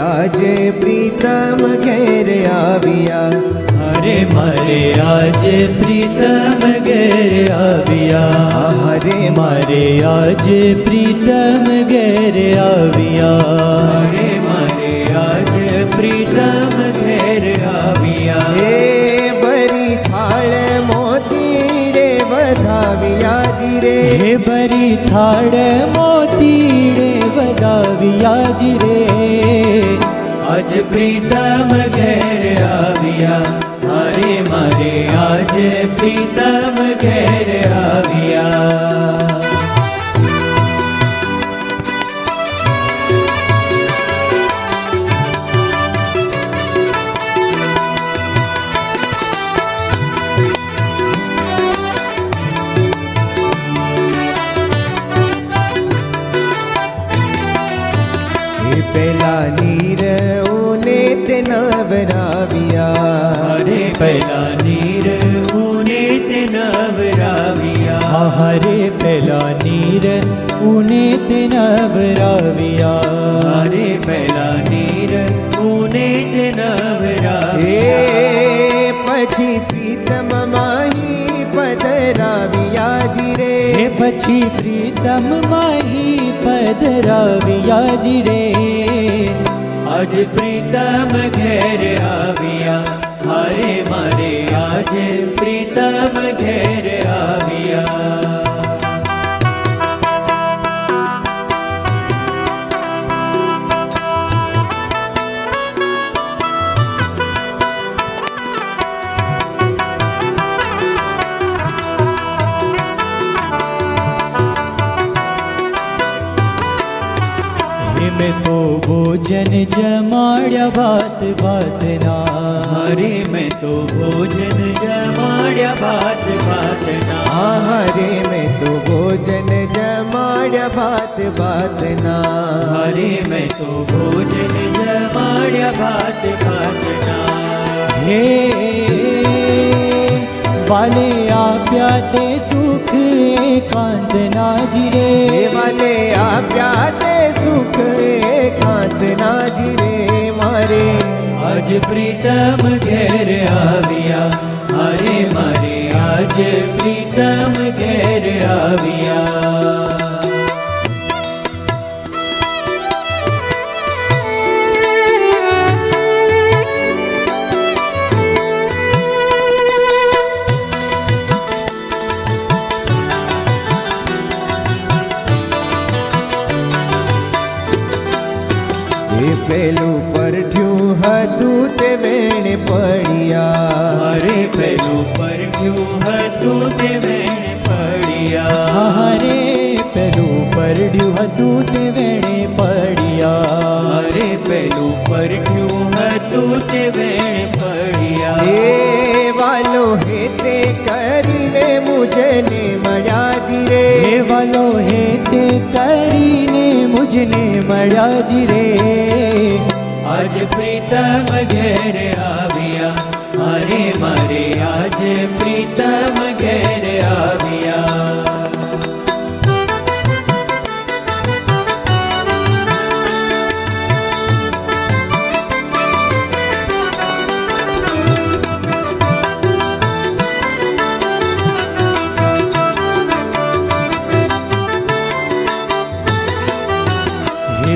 આજે પ્રીતમ ઘેર આવ્યા, હરે મારે આજે પ્રીતમ ઘેર આવ્યા, હરે મારે આજે પ્રીતમ ઘેર આવ્યા, હરે મારે આજે પ્રીતમ ઘેર આવ્યા. હે બરી થાળ મોતી રે વધાવ્યાજી રે, હે બરી થાળ મોતી રે વધાવ્યાજી રે, આજ પ્રીતમ ઘેર આવ્યા, હરે મારે આજે પ્રીતમ ઘેર આવ્યા. પેલા નીર ઉને તે નવરાવ્યા, હરે પેલા નીર ઉને તે નવરાવ્યા, હરે પેલા નીર ઉને તે નવરાવ્યા, હરે પેલા નીર ઉને તે નવરાવ્યા. હે પછી પ્રીતમ માહી પધરાવ્યાજી રે, હે પછી પ્રીતમ માહી પધરાવ્યાજી રે, આજ પ્રીતમ ઘેર આવ્યા, હરે મારે આજે પ્રીતમ ઘેર આવ્યા. મેં તો ભોજન જમાડ્યા ભાત ભાતના, હરે મેં તો ભોજન જમાડ્યા ભાત ભાતના, હરે મેં તો ભોજન જમાડ્યા ભાત ભાતના, હરે મેં તો ભોજન જમાડ્યા ભાત ભાતના. હે વાલે આપ્યા તે સુખ એકાંતનાજી રે, વાલે આપ્યા તે સુખ એકાંતનાજી રે, મારે આજ પ્રીતમ ઘેર આવ્યા, હરે મારે આજે પ્રીતમ ઘેર આવ્યા. પેલું પરઠ્યું હતું તે વેણે પડ્યા, હરે પેલું પરડ્યું હતું તે વેણે પડ્યા, હરે પેલું પરડ્યું હતું તે વેણે પડ્યા, હરે પેલું પરડ્યું હતું તે વેણે પડ્યા. હે વાલો હે તે કરીને મુજને મળ્યાજી રે, હે વાલો હે તે કરીને મુજને મળ્યાજી રે, આજ પ્રીતમ ઘેર આવ્યા, હરે મારે આજે પ્રીતમ ઘેર આવ્યા.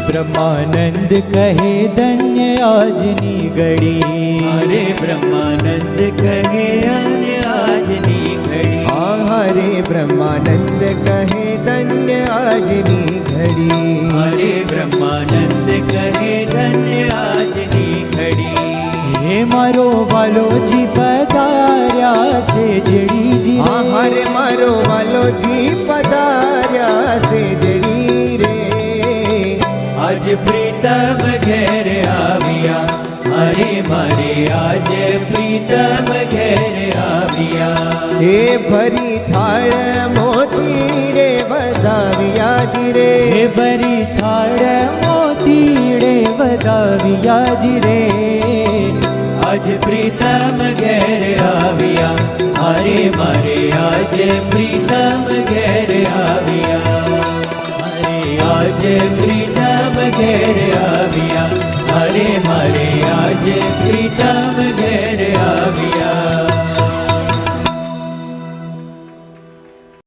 બ્રહ્માનંદ કહે ધન્ય આજની ઘડી, હરે બ્રહ્માનંદ કહે ધન્ય આજની ઘડી, હરે બ્રહ્માનંદ કહે ધન્ય આજની ઘડી, હરે બ્રહ્માનંદ કહે ધન્ય આજની ઘડી. હે મારો વાલોજી પધાર્યા છે જડીજી રે, હરે મારો વાલોજી પધાર્યા છે જડી રે, આજ પ્રીતમ ઘેર આવ્યા, હરે મારે આજે પ્રીતમ ઘેર આવ્યા. હે ભરી થાળ મોતી રે વધાવ્યા ભરી થાળ મોતીડે વધાવ્યા જ રે આજ પ્રીતમ ઘેર આવ્યા અરે મારે આજ પ્રીતમ ઘેર આવ્યા અરે આજ પ્રીતમ ઘેર આવ્યા અરે મારે